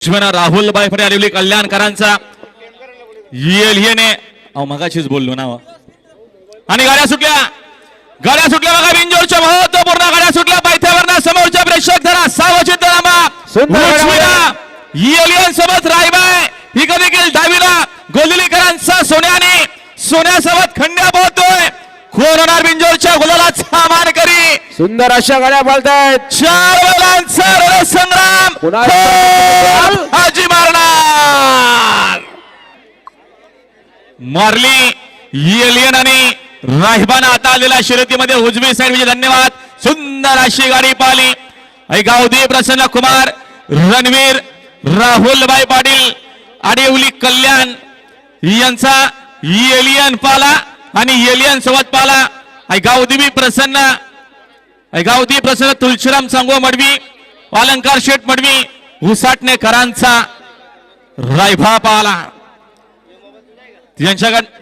राहुल बायफडे आलेली कल्याणकरांचा येने मगाशीच बोललो ना आणि गाड्या सुटल्या बघा बिंजोरच्या महत्वपूर्ण गाड्या सुटल्या पायथ्यावरना समोरच्या प्रेक्षक धरा सावचित येलियन सोबत रायबाय ही देखील डावीला गोलिलीकरांचा सोन्यासोबत खंड्या पोहतोय कोण होणार बिंजोरच्या गुलालाचा मानकरी सुंदर अशा गाड्या बोलतायत 4 बैलांचा रणसंग्राम हाजी मारली येलियन आणि राहिबाना आता आलेल्या शर्यतीमध्ये उजवी साइड म्हणजे धन्यवाद सुंदर अशी गाडी पाहिली गावदेव प्रसन्न कुमार रणवीर राहुलबाई पाटील आडिवली कल्याण यांचा येलियन पाला आणि येलियन सोबत पाला गावदेवी प्रसन्न तुलसीराम सांगो मडवी अलंकार शेठ मडवी उसाटणेकरांचा रायभा पाला यांच्याकडे